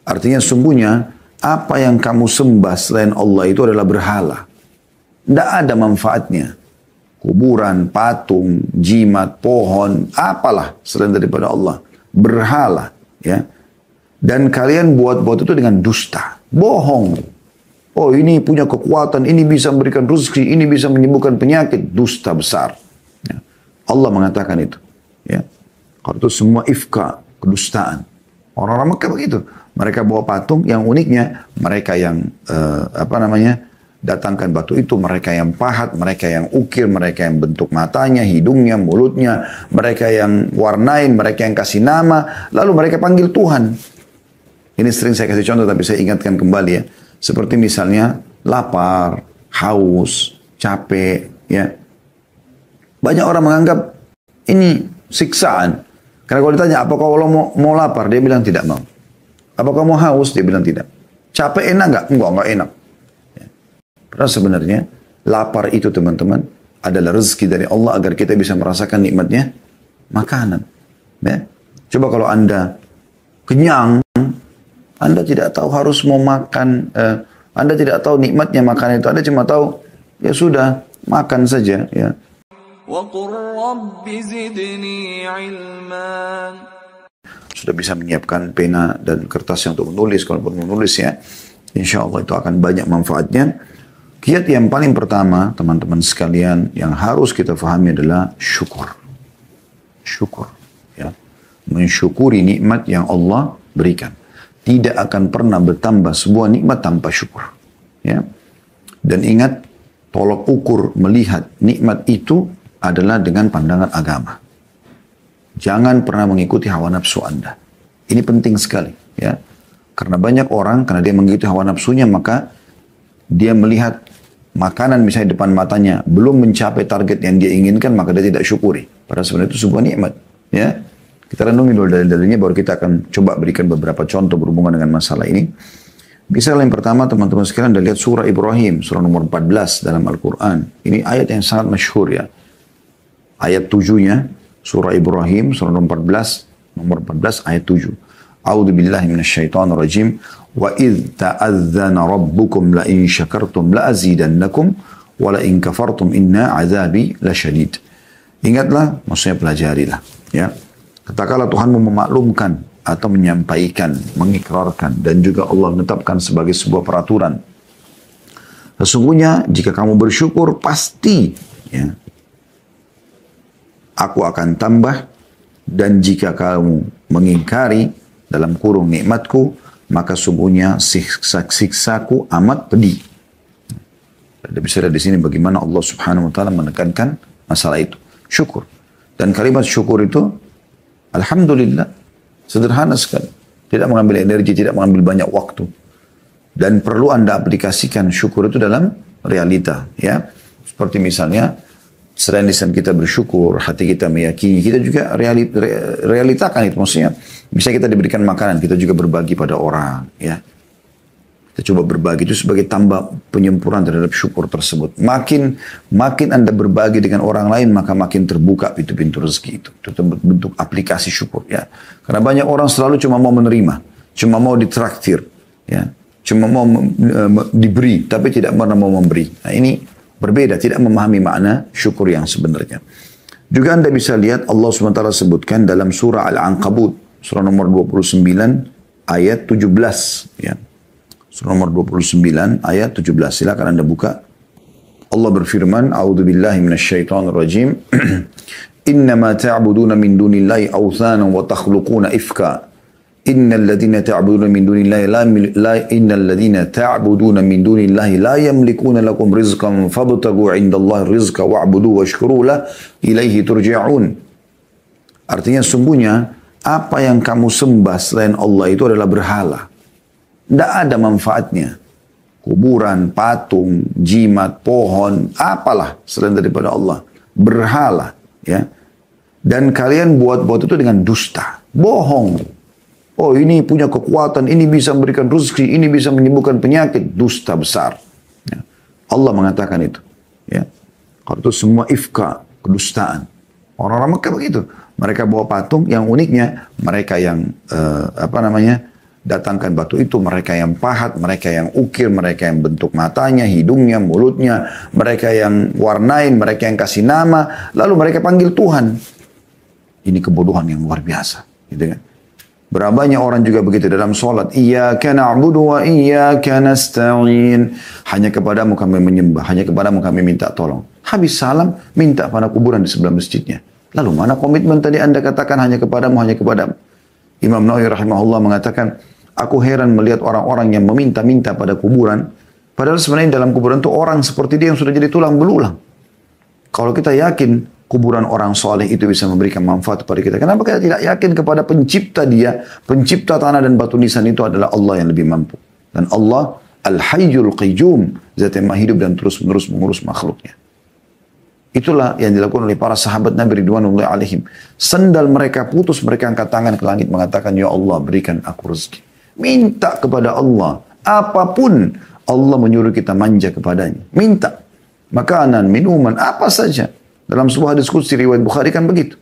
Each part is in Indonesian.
Artinya sungguhnya apa yang kamu sembah selain Allah itu adalah berhala. Tidak ada manfaatnya. Kuburan, patung, jimat, pohon, apalah selain daripada Allah. Berhala. Ya. Dan kalian buat-buat itu dengan dusta. Bohong. Oh ini punya kekuatan, ini bisa memberikan rezeki, ini bisa menyembuhkan penyakit. Dusta besar. Ya. Allah mengatakan itu. Ya. Kalau itu semua ifka, kedustaan. Orang-orang Mekah begitu. Mereka bawa patung, yang uniknya mereka yang datangkan batu itu, mereka yang pahat, mereka yang ukir, mereka yang bentuk matanya, hidungnya, mulutnya, mereka yang warnain, mereka yang kasih nama, lalu mereka panggil Tuhan. Ini sering saya kasih contoh, tapi saya ingatkan kembali ya. Seperti misalnya lapar, haus, capek, ya. Banyak orang menganggap ini siksaan. Karena kalau ditanya, apakah Allah mau lapar? Dia bilang tidak mau. Apakah mau haus? Dia bilang tidak. Capek enak nggak? Enggak enak. Karena sebenarnya lapar itu teman-teman adalah rezeki dari Allah agar kita bisa merasakan nikmatnya makanan. Ya. Coba kalau Anda kenyang, Anda tidak tahu harus mau makan, Anda tidak tahu nikmatnya makanan itu, Anda cuma tahu ya sudah makan saja. Ya. Sudah bisa menyiapkan pena dan kertasnya untuk menulis, kalau pun menulis ya, insya Allah itu akan banyak manfaatnya. Kiat yang paling pertama, teman-teman sekalian, yang harus kita fahami adalah syukur. Syukur. Ya. Mensyukuri nikmat yang Allah berikan. Tidak akan pernah bertambah sebuah nikmat tanpa syukur. Ya. Dan ingat, tolok ukur melihat nikmat itu adalah dengan pandangan agama. Jangan pernah mengikuti hawa nafsu Anda. Ini penting sekali. Ya. Karena banyak orang, karena dia mengikuti hawa nafsunya, maka dia melihat makanan misalnya depan matanya belum mencapai target yang dia inginkan, maka dia tidak syukuri. Padahal sebenarnya itu sebuah nikmat. Ya, kita renungi dulu dalil-dalilnya, baru kita akan coba berikan beberapa contoh berhubungan dengan masalah ini. Misalnya yang pertama, teman-teman sekalian, Anda lihat surah Ibrahim, surah nomor 14 dalam Al-Quran. Ini ayat yang sangat masyhur ya. Ayat 7-nya, surah Ibrahim, surah nomor 14 ayat 7. A'udzu billahi minasyaitonir rajim. Wa idh ta'adzana rabbukum la in syakartum la azidannakum wa la in kafartum inna azabi lasyadid. Ingatlah, maksudnya pelajarilah, ya. Katakanlah Tuhanmu memaklumkan atau menyampaikan, mengikrarkan, dan juga Allah menetapkan sebagai sebuah peraturan. Sesungguhnya jika kamu bersyukur pasti, ya, aku akan tambah, dan jika kamu mengingkari dalam kurung nikmatku, maka sungguhnya siksaku amat pedih. Anda bisa lihat di sini bagaimana Allah Subhanahu wa taala menekankan masalah itu. Syukur. Dan kalimat syukur itu alhamdulillah sederhana sekali. Tidak mengambil energi, tidak mengambil banyak waktu. Dan perlu Anda aplikasikan syukur itu dalam realita, ya. Seperti misalnya selain lisan kita bersyukur, hati kita meyakini, kita juga realitakan itu. Maksudnya, bisa kita diberikan makanan, kita juga berbagi pada orang, ya. Kita coba berbagi itu sebagai tambah penyempurnaan terhadap syukur tersebut. Makin Anda berbagi dengan orang lain, maka makin terbuka pintu-pintu rezeki itu. Itu bentuk aplikasi syukur, ya. Karena banyak orang selalu cuma mau menerima, cuma mau ditraktir, ya. Cuma mau diberi, tapi tidak pernah mau memberi. Nah ini berbeda, tidak memahami makna syukur yang sebenarnya. Juga Anda bisa lihat Allah SWT sebutkan dalam surah Al-Ankabut, surah nomor 29 ayat 17. Ya. Surah nomor 29 ayat 17. Silakan Anda buka. Allah berfirman, A'udzubillahi minasyaitonirrajim. Innama ta'buduna min dunillahi awthanan wa takhluquna ifka. Innal ladhina ta'buduna min dunillahi la yamlikuna lakum rizqan fabtagu 'indallahi rizqa wa'budu washkuru la ilaihi turja'un. Artinya sungguhnya apa yang kamu sembah selain Allah itu adalah berhala. Tidak ada manfaatnya. Kuburan, patung, jimat, pohon, apalah selain daripada Allah. Berhala, ya. Dan kalian buat-buat itu dengan dusta. Bohong. Oh ini punya kekuatan, ini bisa memberikan rezeki, ini bisa menyembuhkan penyakit. Dusta besar. Ya. Allah mengatakan itu. Ya. Kalau itu semua ifka, kedustaan. Orang-orang Mekah begitu. Mereka bawa patung, yang uniknya mereka yang datangkan batu itu, mereka yang pahat, mereka yang ukir, mereka yang bentuk matanya, hidungnya, mulutnya, mereka yang warnain, mereka yang kasih nama, lalu mereka panggil Tuhan. Ini kebodohan yang luar biasa, gitu kan? Berapa banyak orang juga begitu dalam sholat. Iyyaka na'budu wa iyyaka nasta'in. Hanya kepadamu kami menyembah, hanya kepadamu kami minta tolong. Habis salam, minta pada kuburan di sebelah masjidnya. Lalu mana komitmen tadi Anda katakan hanya kepadamu, hanya kepadamu. Imam Nawawi rahimahullah mengatakan, aku heran melihat orang-orang yang meminta-minta pada kuburan. Padahal sebenarnya dalam kuburan itu orang seperti dia yang sudah jadi tulang belulang. Kalau kita yakin kuburan orang soleh itu bisa memberikan manfaat kepada kita, kenapa kita tidak yakin kepada pencipta dia, pencipta tanah dan batu nisan itu adalah Allah yang lebih mampu. Dan Allah Al-Hayyul Qayyum, zat yang maha hidup dan terus-menerus mengurus makhluknya. Itulah yang dilakukan oleh para sahabat Nabi Ridwanullahi alaihim. Sendal mereka putus, mereka angkat tangan ke langit mengatakan, ya Allah berikan aku rezeki. Minta kepada Allah. Apapun Allah menyuruh kita manja kepadanya. Minta. Makanan, minuman, apa saja. Dalam sebuah hadis qudsi riwayat Bukhari kan begitu.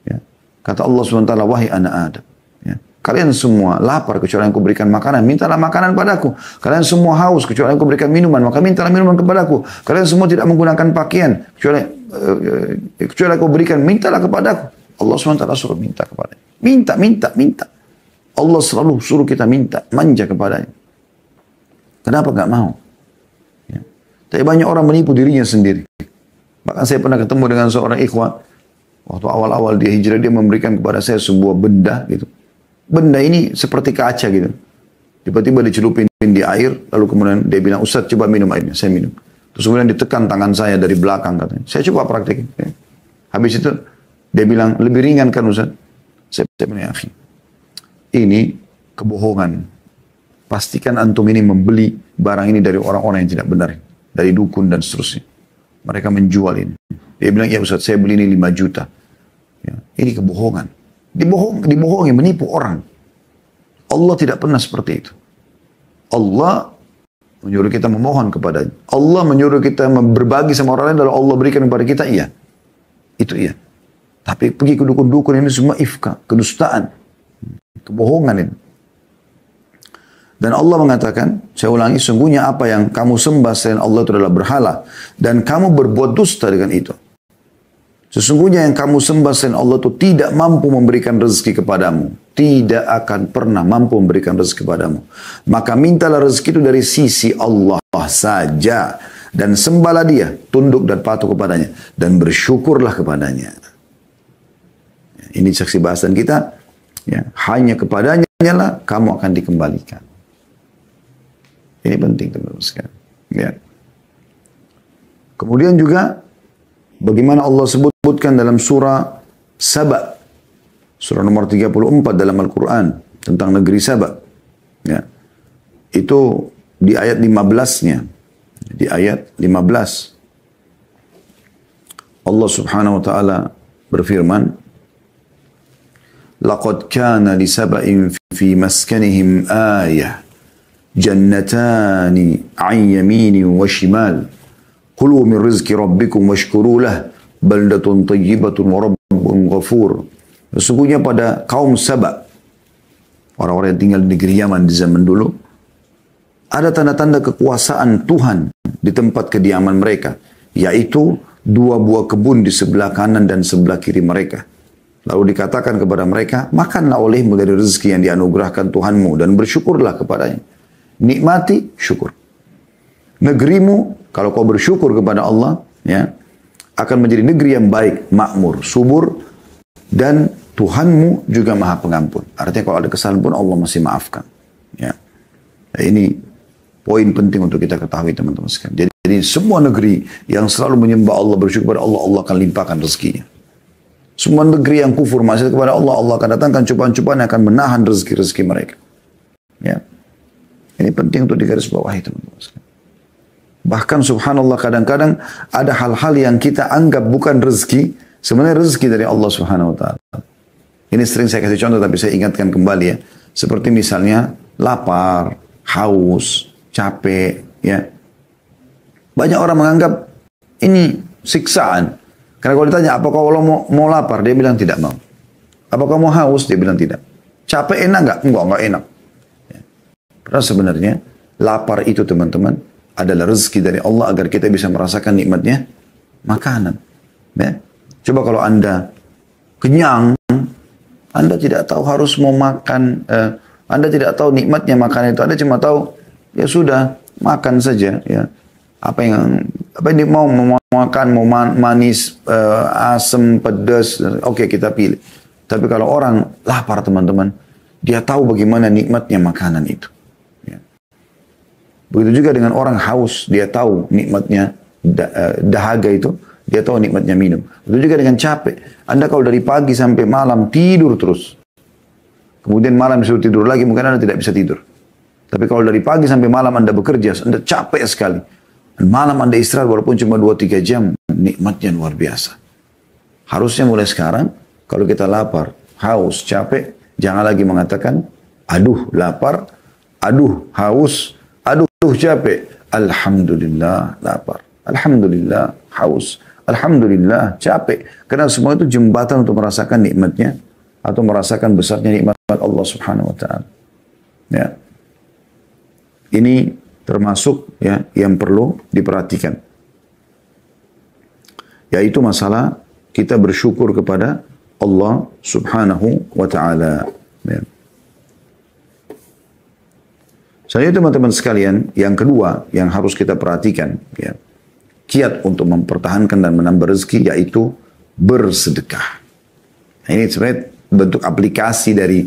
Ya. Kata Allah SWT, wahai anak Adam. Ya. Kalian semua lapar kecuali yang kuberikan makanan, mintalah makanan padaku. Kalian semua haus kecuali yang kuberikan minuman, maka mintalah minuman kepadaku. Kalian semua tidak menggunakan pakaian kecuali aku berikan, mintalah kepadaku. Allah SWT suruh minta kepadanya. Minta, minta, minta. Allah selalu suruh kita minta, manja kepadanya. Kenapa gak mau? Ya. Tapi banyak orang menipu dirinya sendiri. Bahkan saya pernah ketemu dengan seorang ikhwah. Waktu awal-awal dia hijrah, dia memberikan kepada saya sebuah benda gitu. Benda ini seperti kaca gitu. Tiba-tiba dicelupin di air, lalu kemudian dia bilang, Ustaz coba minum airnya. Saya minum. Terus kemudian ditekan tangan saya dari belakang katanya. Saya coba praktekin. Ya. Habis itu dia bilang, lebih ringan kan Ustaz? Saya bilang, ya, ini kebohongan. Pastikan antum ini membeli barang ini dari orang-orang yang tidak benar. Dari dukun dan seterusnya. Mereka menjual ini. Dia bilang, ya Ustaz, saya beli ini 5 juta. Ya, ini kebohongan. Dibohongi, menipu orang. Allah tidak pernah seperti itu. Allah menyuruh kita memohon kepadanya. Allah menyuruh kita berbagi sama orang lain, lalu Allah berikan kepada kita, iya. Itu iya. Tapi pergi ke dukun-dukun ini semua ifka, kedustaan. Kebohongan ini. Dan Allah mengatakan, saya ulangi, sungguhnya apa yang kamu sembah selain Allah itu adalah berhala. Dan kamu berbuat dusta dengan itu. Sesungguhnya yang kamu sembah selain Allah itu tidak mampu memberikan rezeki kepadamu. Tidak akan pernah mampu memberikan rezeki kepadamu. Maka mintalah rezeki itu dari sisi Allah saja. Dan sembahlah dia, tunduk dan patuh kepadanya. Dan bersyukurlah kepadanya. Ini saksi bahasan kita. Ya, hanya kepadanya lah kamu akan dikembalikan. Ini penting teman-teman sekalian. Ya. Kemudian juga bagaimana Allah sebutkan dalam surah Saba. Surah nomor 34 dalam Al-Quran tentang negeri Saba. Ya. Itu di ayat 15-nya. Di ayat 15. Allah Subhanahu wa taala berfirman, "Laqad kana li saba'in fi maskanihim ayah. Jannatani an yamini wa shimal. Kulu min rizki rabbikum washkuru lah. Baldatun tayyibatun wa rabbun ghafur." Sesungguhnya pada kaum Saba, orang-orang yang tinggal di negeri Yaman di zaman dulu, ada tanda-tanda kekuasaan Tuhan di tempat kediaman mereka, yaitu 2 buah kebun di sebelah kanan dan sebelah kiri mereka. Lalu dikatakan kepada mereka, makanlah olehmu dari rezeki yang dianugerahkan Tuhanmu dan bersyukurlah kepadanya. Nikmati, syukur. Negerimu, kalau kau bersyukur kepada Allah, ya, akan menjadi negeri yang baik, makmur, subur, dan Tuhanmu juga maha pengampun. Artinya kalau ada kesalahan pun Allah masih maafkan. Ya. Nah, ini poin penting untuk kita ketahui teman-teman sekalian. Jadi semua negeri yang selalu menyembah Allah, bersyukur kepada Allah, Allah akan limpahkan rezekinya. Semua negeri yang kufur maksiat kepada Allah, Allah akan datangkan cobaan-cobaan yang akan menahan rezeki-rezeki mereka. Ya. Ini penting untuk digarisbawahi teman-teman sekalian. Bahkan subhanallah kadang-kadang ada hal-hal yang kita anggap bukan rezeki, sebenarnya rezeki dari Allah Subhanahu wa taala. Ini sering saya kasih contoh tapi saya ingatkan kembali ya. Seperti misalnya lapar, haus, capek, ya. Banyak orang menganggap ini siksaan. Karena kalau ditanya apakah Allah mau lapar, dia bilang tidak mau. Apakah mau haus, dia bilang tidak. Capek enak enggak? Enggak enak. Karena sebenarnya lapar itu teman-teman adalah rezeki dari Allah agar kita bisa merasakan nikmatnya makanan. Ya. Coba kalau Anda kenyang, Anda tidak tahu harus mau makan, Anda tidak tahu nikmatnya makanan itu, Anda cuma tahu ya sudah makan saja ya. Apa yang mau makan, mau manis, asam, pedas, oke kita pilih. Tapi kalau orang lapar teman-teman, dia tahu bagaimana nikmatnya makanan itu. Ya. Begitu juga dengan orang haus, dia tahu nikmatnya dahaga itu, dia tahu nikmatnya minum. Begitu juga dengan capek. Anda kalau dari pagi sampai malam tidur terus, kemudian malam disuruh tidur lagi, mungkin Anda tidak bisa tidur. Tapi kalau dari pagi sampai malam Anda bekerja, Anda capek sekali. Dan malam Anda istirahat walaupun cuma 2-3 jam, nikmatnya luar biasa. Harusnya mulai sekarang, kalau kita lapar, haus, capek, jangan lagi mengatakan, aduh lapar, aduh haus, aduh capek. Alhamdulillah lapar, alhamdulillah haus, alhamdulillah capek. Karena semua itu jembatan untuk merasakan nikmatnya, atau merasakan besarnya nikmat Allah Subhanahu Wa Taala. Ya. Ini termasuk ya yang perlu diperhatikan. Yaitu masalah kita bersyukur kepada Allah Subhanahu wa taala. Ya. Selanjutnya teman-teman sekalian, yang kedua yang harus kita perhatikan ya, kiat untuk mempertahankan dan menambah rezeki yaitu bersedekah. Nah, ini sebenarnya bentuk aplikasi dari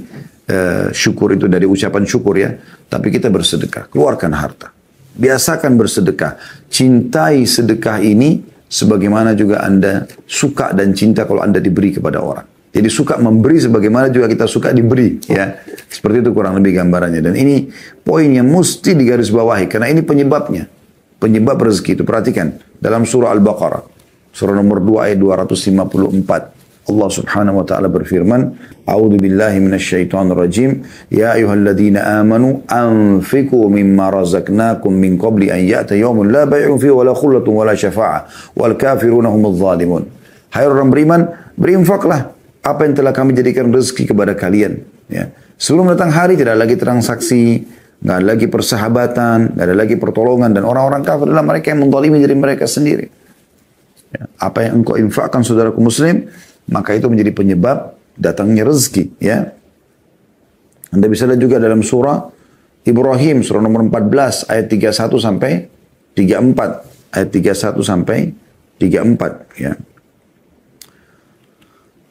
syukur itu, dari ucapan syukur ya. Tapi kita bersedekah, keluarkan harta. Biasakan bersedekah. Cintai sedekah ini sebagaimana juga Anda suka dan cinta kalau Anda diberi kepada orang. Jadi suka memberi sebagaimana juga kita suka diberi. Ya, seperti itu kurang lebih gambarannya. Dan ini poin yang mesti digarisbawahi. Karena ini penyebabnya. Penyebab rezeki itu. Perhatikan. Dalam surah Al-Baqarah. Surah nomor 2 ayat 254. Allah Subhanahu wa taala berfirman, "A'udzu billahi minasyaitonir rajim. Ya ayyuhalladzina amanu anfiqu mimma razaqnakum min qabli an ya'ta yawmun la bay'un fihi wa la khullatun wa la syafa'ah wal kafiruna humudz zalimun." Hai orang beriman, berinfaklah apa yang telah kami jadikan rezeki kepada kalian, ya. Sebelum datang hari tidak ada lagi transaksi, nggak ada lagi persahabatan, nggak ada lagi pertolongan, dan orang-orang kafir adalah mereka yang menzalimi diri mereka sendiri. Ya. Apa yang engkau infakkan saudaraku muslim, maka itu menjadi penyebab datangnya rezeki, ya. Anda bisa lihat juga dalam surah Ibrahim, surah nomor 14, ayat 31 sampai 34. Ayat 31 sampai 34, ya.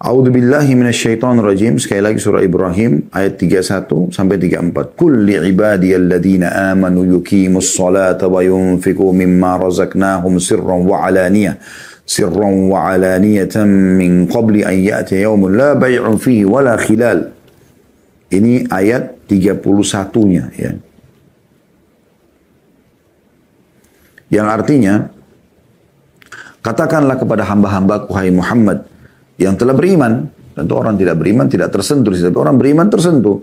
A'udzu billahi minasyaitonir rajim. Sekali lagi surah Ibrahim ayat 31 sampai 34. Qul li ibadiyalladzina amanu yuqimus salata wa yunfiqu mimma razaqnahum sirran wa alaniyatan min qabli an ya'tiya yawmun la bay'un fihi wa la khilal. Ini ayat 31-nya, ya. Yang artinya, katakanlah kepada hamba-hambaku hai Muhammad yang telah beriman. Tentu orang tidak beriman tidak tersentuh, tapi orang beriman tersentuh.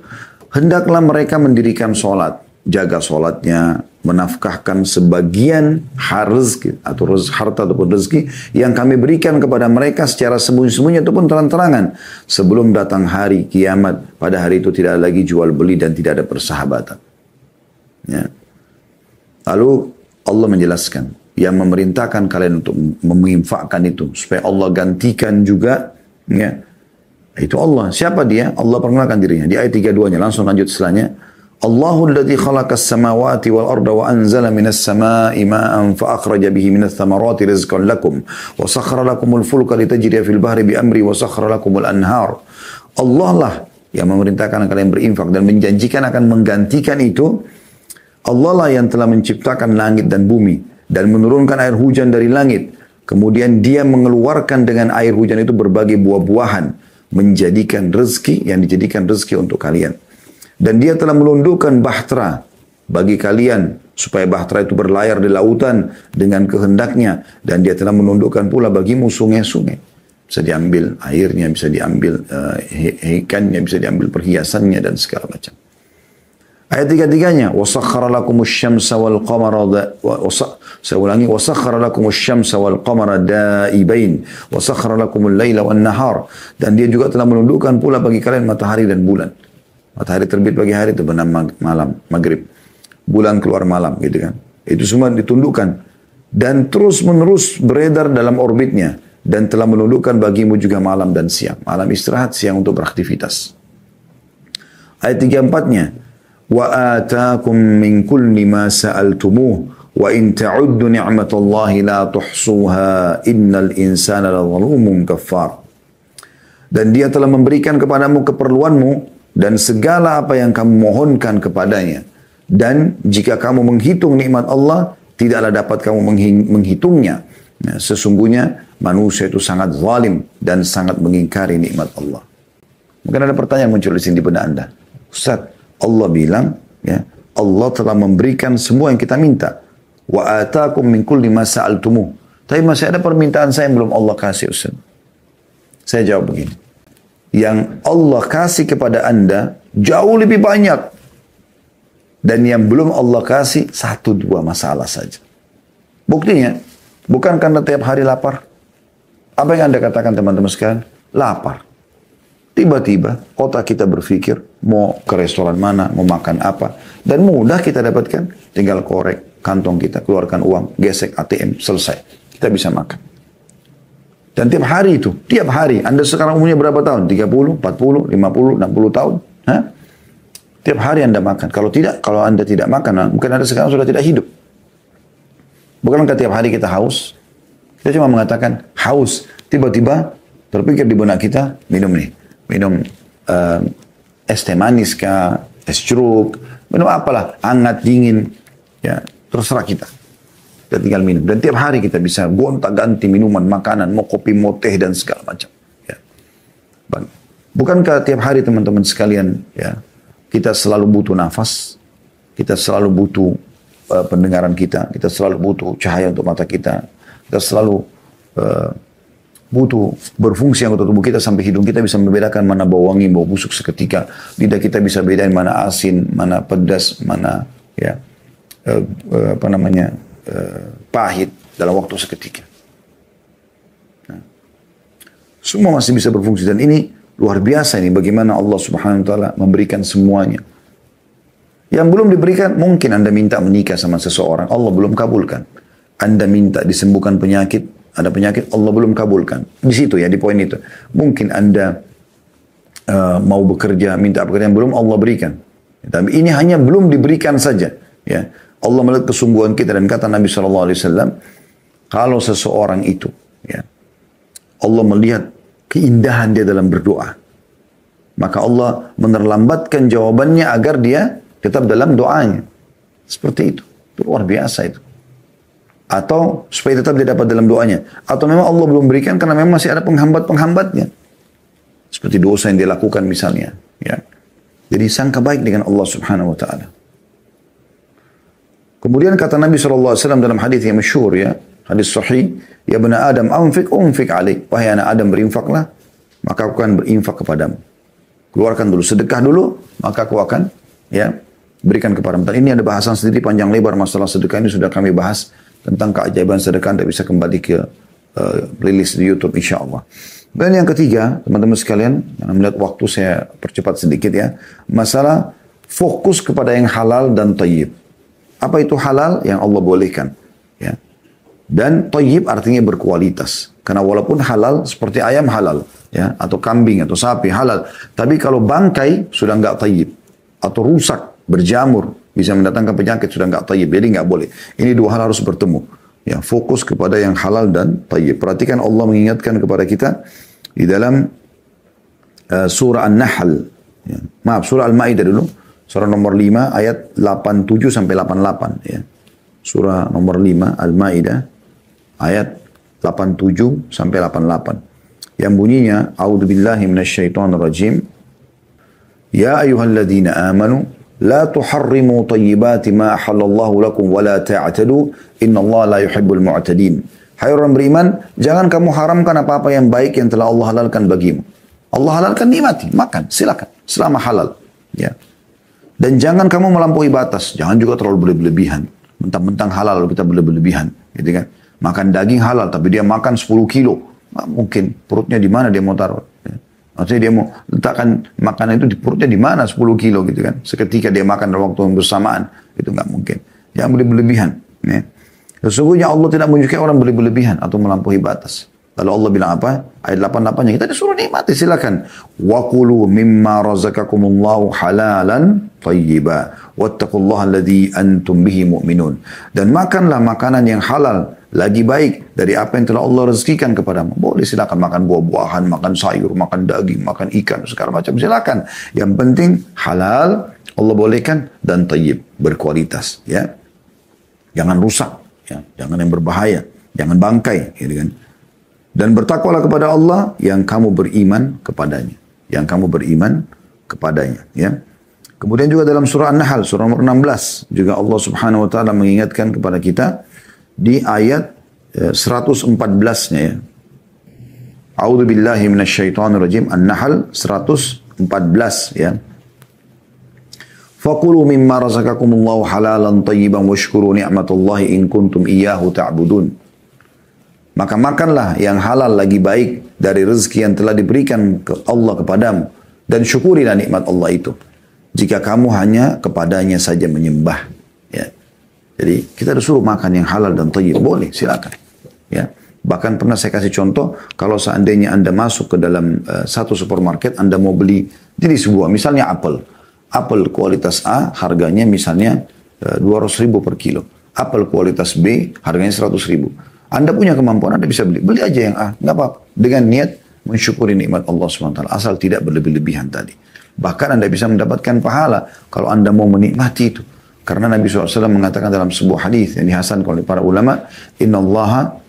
Hendaklah mereka mendirikan sholat, jaga sholatnya, menafkahkan sebagian rezeki atau harta ataupun rezeki yang kami berikan kepada mereka secara sembunyi-sembunyi ataupun terang-terangan sebelum datang hari kiamat. Pada hari itu tidak ada lagi jual beli dan tidak ada persahabatan. Ya. Lalu Allah menjelaskan yang memerintahkan kalian untuk menginfakkan itu supaya Allah gantikan juga, ya. Itu Allah. Siapa dia? Allah perkenalkan dirinya di ayat 32-nya. Langsung lanjut setelahnya. Allahul ladzi khalaqas samawati wal arda wa anzala minas samaa'i ma'an fa akhraja bihi minats thamarati rizqan lakum wa sakhkhara lakumul fulka litajriya fil bahri bi amri wa sakhkhara lakumul anhar. Allah lah yang memerintahkan kalian berinfak dan menjanjikan akan menggantikan itu. Allah lah yang telah menciptakan langit dan bumi dan menurunkan air hujan dari langit. Kemudian dia mengeluarkan dengan air hujan itu berbagai buah-buahan. Menjadikan rezeki yang dijadikan rezeki untuk kalian. Dan dia telah menundukkan bahtera bagi kalian. Supaya bahtera itu berlayar di lautan dengan kehendaknya. Dan dia telah menundukkan pula bagimu sungai-sungai. Bisa diambil airnya, bisa diambil ikannya, bisa diambil perhiasannya dan segala macam. Ayat 33-nya, وَسَخَّرَ لَكُمُ الشَّمْسَ وَالْقَمَرَ saya ulangi, وَسَخَّرَ لَكُمُ الشَّمْسَ وَالْقَمَرَ دَائِبَيْنِ وَسَخَّرَ لَكُمُ اللَّيْلَ وَالنَّهَارِ. Dan dia juga telah menundukkan pula bagi kalian matahari dan bulan. Matahari terbit pagi hari itu benar malam, maghrib. bulan keluar malam gitu kan. Itu semua ditundukkan dan terus menerus beredar dalam orbitnya dan telah menundukkan bagimu juga malam dan siang. Malam istirahat, siang untuk beraktivitas. Ayat 34-nya, wa ataakum min kulli ma sa'altumuh wa in ta'uddu ni'matallahi la tuhsuha innal insana lazalumun kafar. Dan dia telah memberikan kepadamu keperluanmu dan segala apa yang kamu mohonkan kepadanya. Dan jika kamu menghitung nikmat Allah, tidaklah dapat kamu menghitungnya. Nah, sesungguhnya manusia itu sangat zalim dan sangat mengingkari nikmat Allah. Mungkin ada pertanyaan muncul di sini di benak Anda. Ustaz, Allah bilang, ya, Allah telah memberikan semua yang kita minta. Wa ataakum min kulli ma sa'altumuh. Tapi masih ada permintaan saya yang belum Allah kasih, Ustaz. Saya jawab begini. Yang Allah kasih kepada Anda jauh lebih banyak. Dan yang belum Allah kasih 1-2 masalah saja. Buktinya, bukan karena tiap hari lapar. Apa yang Anda katakan teman-teman sekalian? Lapar. Tiba-tiba otak kita berpikir mau ke restoran mana, mau makan apa. Dan mudah kita dapatkan. Tinggal korek kantong kita, keluarkan uang, gesek ATM, selesai. Kita bisa makan. Dan tiap hari itu, tiap hari. Anda sekarang umurnya berapa tahun? 30, 40, 50, 60 tahun? Hah? Tiap hari Anda makan. Kalau tidak, kalau Anda tidak makan, mungkin Anda sekarang sudah tidak hidup. Bukankah tiap hari kita haus? Kita cuma mengatakan haus. Tiba-tiba terpikir di benak kita, minum nih. Minum es teh manis kah, es jeruk, minum apalah, hangat, dingin. Ya, terserah kita. Kita tinggal minum. Dan tiap hari kita bisa gonta-ganti minuman, makanan, mau kopi, mau teh, dan segala macam. Ya. Bukankah tiap hari teman-teman sekalian, ya, kita selalu butuh nafas, kita selalu butuh pendengaran kita selalu butuh cahaya untuk mata kita selalu butuh berfungsi anggota tubuh kita sampai hidung kita bisa membedakan mana bau wangi, bau busuk seketika. Lidah kita bisa bedain mana asin, mana pedas, mana ya pahit dalam waktu seketika. Nah, semua masih bisa berfungsi dan ini luar biasa ini bagaimana Allah Subhanahu wa taala memberikan semuanya. Yang belum diberikan, mungkin Anda minta menikah sama seseorang, Allah belum kabulkan. Anda minta disembuhkan penyakit, ada penyakit, Allah belum kabulkan. Di situ ya, di poin itu. Mungkin Anda mau bekerja, minta pekerjaan, belum Allah berikan. Tapi ini hanya belum diberikan saja. Ya, Allah melihat kesungguhan kita dan kata Nabi SAW, kalau seseorang itu, ya, Allah melihat keindahan dia dalam berdoa, maka Allah menerlambatkan jawabannya agar dia tetap dalam doanya. Seperti itu. Itu luar biasa itu. Atau supaya tetap dia dapat dalam doanya. Atau memang Allah belum berikan karena memang masih ada penghambat-penghambatnya. Seperti dosa yang dia lakukan misalnya. Ya. Jadi sangka baik dengan Allah Subhanahu wa ta'ala. Kemudian kata Nabi SAW dalam hadis yang masyhur ya. Hadis sahih. Ya bani Adam anfik alaik. Wahai anak Adam berinfaklah. Maka aku akan berinfak kepadamu. Keluarkan dulu. Sedekah dulu. Maka aku akan ya berikan kepadamu. Dan ini ada bahasan sendiri panjang lebar masalah sedekah ini sudah kami bahas tentang keajaiban sedekah. Anda bisa kembali ke playlist di YouTube insyaAllah. Dan yang ketiga, teman-teman sekalian, melihat waktu saya percepat sedikit ya, masalah fokus kepada yang halal dan thayyib. Apa itu halal? Yang Allah bolehkan. Ya. Dan thayyib artinya berkualitas. Karena walaupun halal seperti ayam halal, ya, atau kambing atau sapi halal, tapi kalau bangkai sudah enggak thayyib atau rusak, berjamur, bisa mendatangkan penyakit, sudah enggak thayyib, jadi enggak boleh. Ini dua hal harus bertemu. Ya, fokus kepada yang halal dan thayyib. Perhatikan Allah mengingatkan kepada kita di dalam surah An-Nahl. Ya. Maaf, surah Al-Ma'idah dulu. Surah nomor 5 ayat 87 sampai 88. Ya. Surah nomor 5 Al-Ma'idah ayat 87 sampai 88. Yang bunyinya, A'udzubillahi minasyaitonirrajim. Ya ayyuhalladzina amanu la tuharrimu tayyibati ma ahallallahu lakum wa la ta'tadu innallaha la yuhibbul mu'tadin. Hai orang beriman, jangan kamu haramkan apa-apa yang baik yang telah Allah halalkan bagimu. Allah halalkan, nikmati, makan, silakan selama halal, ya. Dan jangan kamu melampaui batas, jangan juga terlalu berlebihan. Mentang-mentang halal lalu kita berlebihan, gitu kan. Makan daging halal tapi dia makan 10 kilo. Nah, mungkin perutnya di mana dia mau taruh, ya. Maksudnya dia mau letakkan makanan itu di perutnya di mana 10 kilo gitu kan. Seketika dia makan dalam waktu yang bersamaan. Itu nggak mungkin. Jangan berlebihan. Ya. Sesungguhnya Allah tidak menyukai orang berlebihan atau melampaui batas. Lalu Allah bilang apa? Ayat 88-nya kita disuruh nikmati, silakan. Wa kulu mimma razaqakumullahu halalan thayyiba wattaqullaha alladzi antum bihi mu'minun. Dan makanlah makanan yang halal lagi baik dari apa yang telah Allah rezekikan kepadamu. Boleh silakan makan buah-buahan, makan sayur, makan daging, makan ikan, segala macam silakan. Yang penting halal Allah bolehkan dan thayyib, berkualitas, ya. Jangan rusak, ya. Jangan yang berbahaya, jangan bangkai, gitu kan. Dan bertakwalah kepada Allah yang kamu beriman kepadanya. Yang kamu beriman kepadanya. Ya. Kemudian juga dalam surah An-Nahl, surah nomor 16. Juga Allah subhanahu wa ta'ala mengingatkan kepada kita di ayat 114-nya. Ya. A'udhu billahi minasyaitonir rajim. An-Nahl 114. Ya. Fakulu mimma razaqakumullahu halalan tayyiban washkuru ni'matallahi in kuntum iyyahu ta'budun. Maka makanlah yang halal lagi baik dari rezeki yang telah diberikan ke Allah kepadamu. Dan syukurilah nikmat Allah itu. Jika kamu hanya kepadanya saja menyembah. Ya. Jadi kita disuruh makan yang halal dan thayyib. Boleh, silakan. Ya. Bahkan pernah saya kasih contoh. Kalau seandainya Anda masuk ke dalam satu supermarket. Anda mau beli. Jadi sebuah, misalnya apel. Apel kualitas A harganya misalnya 200.000 per kilo. Apel kualitas B harganya 100.000. Anda punya kemampuan, Anda bisa beli. Beli aja yang A, nggak apa-apa. Dengan niat mensyukuri nikmat Allah SWT. Asal tidak berlebih-lebihan tadi. Bahkan Anda bisa mendapatkan pahala kalau Anda mau menikmati itu. Karena Nabi SAW mengatakan dalam sebuah hadis yang dihasankan oleh para ulama, Inna Allaha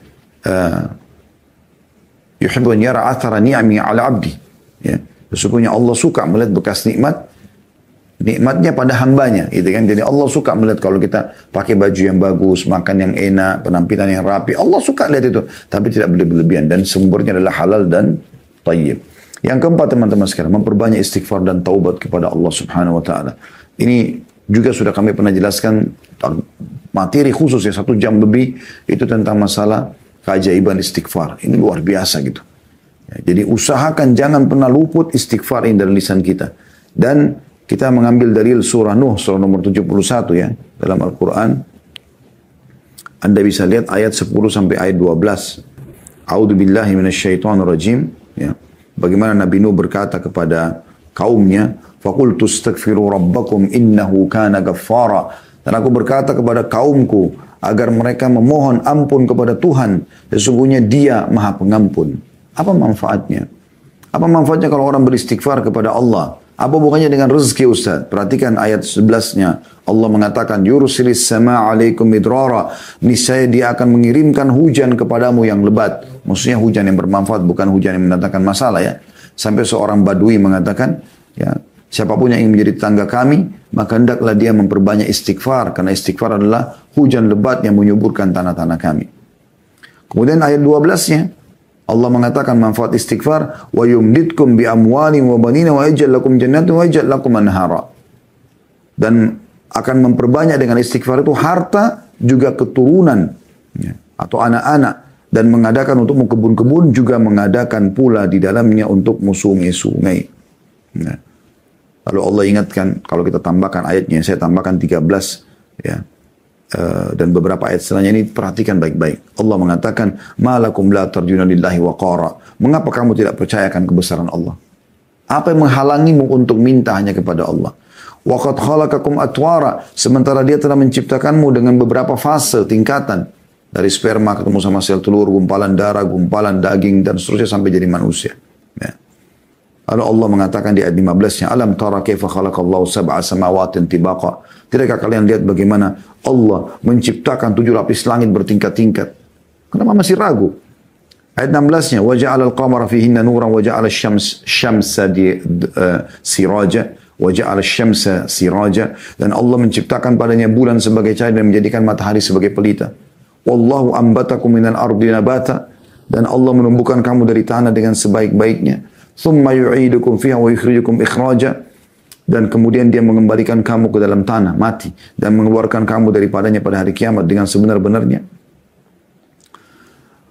yuhibbu an yara athara ni'ami ala abdi. Ya. Sesungguhnya Allah suka melihat bekas nikmatnya pada hambanya, gitu kan. Jadi Allah suka melihat kalau kita pakai baju yang bagus, makan yang enak, penampilan yang rapi. Allah suka lihat itu, tapi tidak berlebihan dan sumbernya adalah halal dan thayyib. Yang keempat teman-teman sekalian, memperbanyak istighfar dan taubat kepada Allah Subhanahu wa taala. Ini juga sudah kami pernah jelaskan materi khusus ya 1 jam lebih itu tentang masalah keajaiban istighfar. Ini luar biasa gitu. Ya, jadi usahakan jangan pernah luput istighfar ini dari lisan kita. Dan kita mengambil dalil surah Nuh, surah nomor 71 ya, dalam Al-Quran. Anda bisa lihat ayat 10 sampai ayat 12. A'udhu billahi minasyaitonir rajim. Ya. Bagaimana Nabi Nuh berkata kepada kaumnya, Faqultu astaghfiru rabbakum innahu kana ghaffara. Dan aku berkata kepada kaumku, agar mereka memohon ampun kepada Tuhan. Sesungguhnya dia maha pengampun. Apa manfaatnya? Apa manfaatnya kalau orang beristighfar kepada Allah? Apa bukannya dengan rezeki Ustaz? Perhatikan ayat 11-nya. Allah mengatakan, Yursilis sama alaikum midrara. Niscaya dia akan mengirimkan hujan kepadamu yang lebat. Maksudnya hujan yang bermanfaat, bukan hujan yang mendatangkan masalah ya. Sampai seorang badui mengatakan, ya, siapapun yang ingin menjadi tetangga kami, maka hendaklah dia memperbanyak istighfar. Karena istighfar adalah hujan lebat yang menyuburkan tanah-tanah kami. Kemudian ayat 12-nya. Allah mengatakan manfaat istighfar wa yumditkum bi amwalin wa banina wa yaj'al lakum jannatin wa yaj'al lakum anhara. Dan akan memperbanyak dengan istighfar itu harta juga keturunan ya, atau anak-anak dan mengadakan untuk kebun-kebun juga mengadakan pula di dalamnya untuk sungai-sungai. Ya. Lalu Allah ingatkan kalau kita tambahkan ayatnya saya tambahkan 13 ya. Dan beberapa ayat setelahnya ini perhatikan baik-baik. Allah mengatakan, "Malakum la tarjuna lillahi waqara." Mengapa kamu tidak percayakan kebesaran Allah? Apa yang menghalangimu untuk minta hanya kepada Allah? Wa qad khalaqakum atwara, sementara Dia telah menciptakanmu dengan beberapa fase tingkatan dari sperma ketemu sama sel telur, gumpalan darah, gumpalan daging dan seterusnya sampai jadi manusia. Ya. Lalu Allah mengatakan di ayat 15-nya, "Alam tara kaifa khalaqallahu sab'a samawatin tibaqa." Tidakkah kalian lihat bagaimana Allah menciptakan 7 lapis langit bertingkat-tingkat? Kenapa masih ragu? Ayat 16-nya, "Wa ja'ala al-qamara fihinna nuran wa ja'ala asy-syamsa siraja wa ja'ala asy-syamsa siraja." Dan Allah menciptakan padanya bulan sebagai cahaya dan menjadikan matahari sebagai pelita. "Wallahu ambatakum minal ardi nabata." Dan Allah menumbuhkan kamu dari tanah dengan sebaik-baiknya. "Tsumma yu'idukum fiha wa yukhrijukum ikhraja." Dan kemudian Dia mengembalikan kamu ke dalam tanah, mati. Dan mengeluarkan kamu daripadanya pada hari kiamat dengan sebenar-benarnya.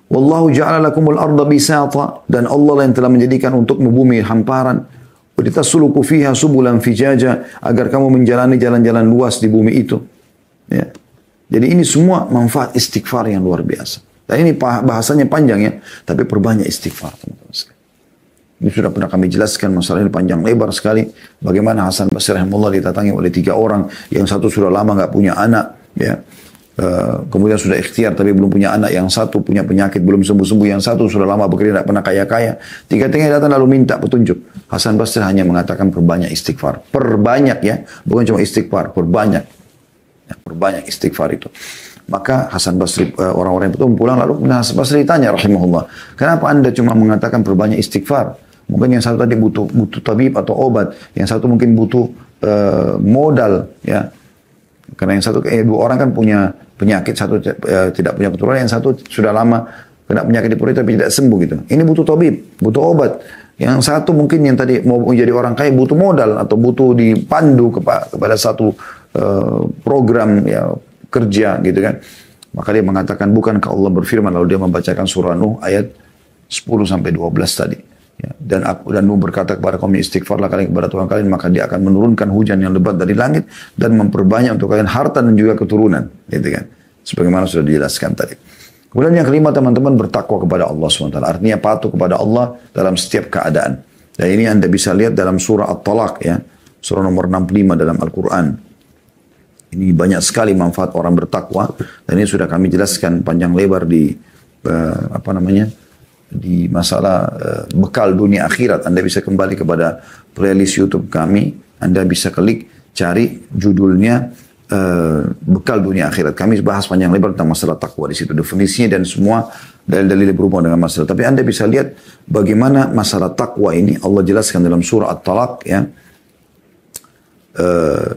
Wallahu ja'ala lakumul arda bisata. Dan Allah yang telah menjadikan untukmu bumi hamparan. Litasluku fiha subulan fijaja. Agar kamu menjalani jalan-jalan luas di bumi itu. Ya. Jadi ini semua manfaat istighfar yang luar biasa. Dan ini bahasanya panjang ya, tapi perbanyak istighfar teman-teman sekalian. Ini sudah pernah kami jelaskan masalah ini panjang lebar sekali. Bagaimana Hasan Basri rahimahullah didatangi oleh 3 orang, yang satu sudah lama nggak punya anak, ya. Kemudian sudah ikhtiar tapi belum punya anak, yang satu punya penyakit belum sembuh-sembuh, yang satu sudah lama bekerja tidak pernah kaya-kaya. 3-tiganya datang lalu minta petunjuk. Hasan Basri hanya mengatakan perbanyak istighfar. Perbanyak ya, bukan cuma istighfar, perbanyak. Ya, perbanyak istighfar itu. Maka Hasan Basri, orang-orang itu pulang lalu Hasan Basri ditanya rahimahullah, kenapa anda cuma mengatakan perbanyak istighfar? Mungkin yang satu tadi butuh tabib atau obat, yang satu mungkin butuh modal, ya. Karena yang satu, 2 orang kan punya penyakit, satu tidak punya keturunan, yang satu sudah lama kena penyakit di perut tapi tidak sembuh gitu. Ini butuh tabib, butuh obat. Yang satu mungkin yang tadi mau menjadi orang kaya butuh modal atau butuh dipandu kepada satu program ya kerja gitu kan. Maka dia mengatakan, bukankah Allah berfirman, lalu dia membacakan surah Nuh ayat 10-12 tadi. Ya, dan Nuh berkata kepada kaum, istighfarlah kalian kepada Tuhan kalian, maka dia akan menurunkan hujan yang lebat dari langit dan memperbanyak untuk kalian harta dan juga keturunan, gitu kan. Sebagaimana sudah dijelaskan tadi. Kemudian yang kelima teman-teman, bertakwa kepada Allah SWT. Artinya patuh kepada Allah dalam setiap keadaan. Dan ini anda bisa lihat dalam surah At-Talaq ya, surah nomor 65 dalam Al-Quran. Ini banyak sekali manfaat orang bertakwa, dan ini sudah kami jelaskan panjang lebar di di masalah bekal dunia akhirat. Anda bisa kembali kepada playlist YouTube kami, Anda bisa klik cari judulnya bekal dunia akhirat. Kami bahas panjang lebar tentang masalah takwa di situ, definisinya dan semua dalil-dalil berhubungan dengan masalah. Tapi Anda bisa lihat bagaimana masalah takwa ini Allah jelaskan dalam surah At-Talaq ya.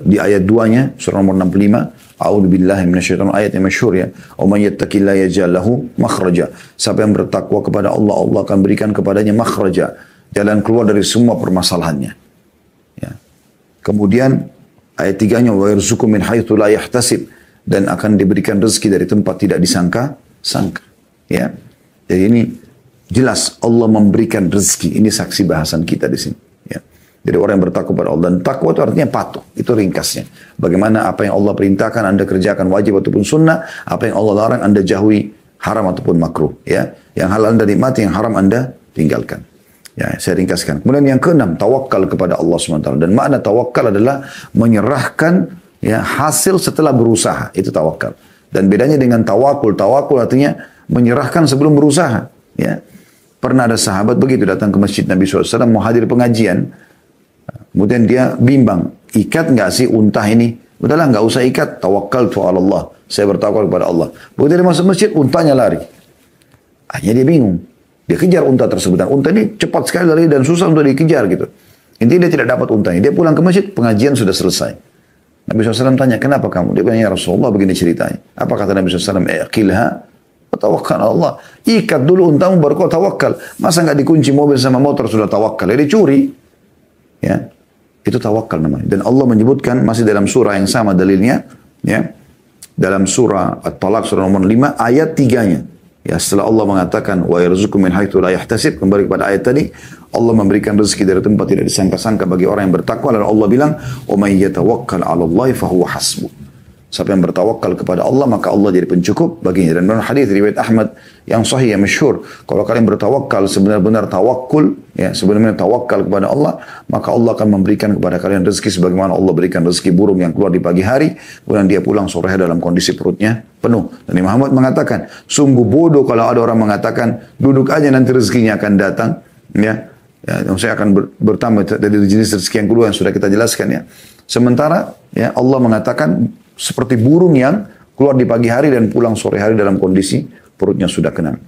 Di ayat 2-nya surah nomor 65, a'udzubillahi minasyaitonir, ayat yang masyhur ya, "Wa may yattaqillaha yaj'al lahu makhraja." Siapa yang bertakwa kepada Allah, Allah akan berikan kepadanya makhraja, jalan keluar dari semua permasalahannya. Ya. Kemudian ayat 3-nya, "Wa yarzuqu min haitsu la yahtasib." Dan akan diberikan rezeki dari tempat tidak disangka-sangka. Ya. Jadi ini jelas Allah memberikan rezeki. Ini saksi bahasan kita di sini. Jadi orang yang bertakwa kepada Allah. Dan takwa itu artinya patuh. Itu ringkasnya. Bagaimana apa yang Allah perintahkan Anda kerjakan wajib ataupun sunnah. Apa yang Allah larang Anda jauhi haram ataupun makruh. Ya. Yang halal Anda nikmati, yang haram Anda tinggalkan. Ya, saya ringkaskan. Kemudian yang keenam, tawakal kepada Allah SWT. Dan makna tawakal adalah menyerahkan ya, hasil setelah berusaha. Itu tawakal. Dan bedanya dengan tawakul. Tawakul artinya menyerahkan sebelum berusaha. Ya. Pernah ada sahabat begitu datang ke masjid Nabi SAW mau hadir pengajian. Kemudian dia bimbang, ikat nggak sih unta ini? Udahlah nggak usah ikat, tawakkaltu ala Allah. Saya bertawakal kepada Allah. Begitu dia masuk masjid, untanya lari. Akhirnya dia bingung. Dia kejar unta tersebut. Dan unta ini cepat sekali lari dan susah untuk dikejar gitu. Intinya dia tidak dapat untanya. Dia pulang ke masjid, pengajian sudah selesai. Nabi SAW tanya, kenapa kamu? Dia bilang, ya Rasulullah begini ceritanya. Apa kata Nabi SAW? Iqilha, tawakkal Allah. Ikat dulu untamu baru kau tawakal. Masa nggak dikunci mobil sama motor sudah tawakal? Dia dicuri. Ya. Itu tawakal namanya. Dan Allah menyebutkan masih dalam surah yang sama dalilnya, ya. Dalam surah At-Talaq surah nomor 5 ayat 3-nya. Ya, setelah Allah mengatakan wa yarzuqu min haitsu la yahtasib, kembali kepada ayat tadi, Allah memberikan rezeki dari tempat tidak disangka-sangka bagi orang yang bertakwa. Lalu Allah bilang, "Wa may yatawakkal 'ala Allah fa huwa hasbuh." Siapa yang bertawakal kepada Allah, maka Allah jadi pencukup baginya. Dan dalam hadis riwayat Ahmad yang sahih, yang masyhur, kalau kalian bertawakal sebenar-benar tawakul, ya, sebenarnya tawakal kepada Allah, maka Allah akan memberikan kepada kalian rezeki sebagaimana Allah berikan rezeki burung yang keluar di pagi hari, kemudian dia pulang sore dalam kondisi perutnya penuh. Dan Imam Ahmad mengatakan, sungguh bodoh kalau ada orang mengatakan, duduk aja nanti rezekinya akan datang, ya. Ya, saya akan bertambah dari jenis rezeki yang kedua yang sudah kita jelaskan ya. Sementara ya Allah mengatakan seperti burung yang keluar di pagi hari dan pulang sore hari dalam kondisi perutnya sudah kenyang.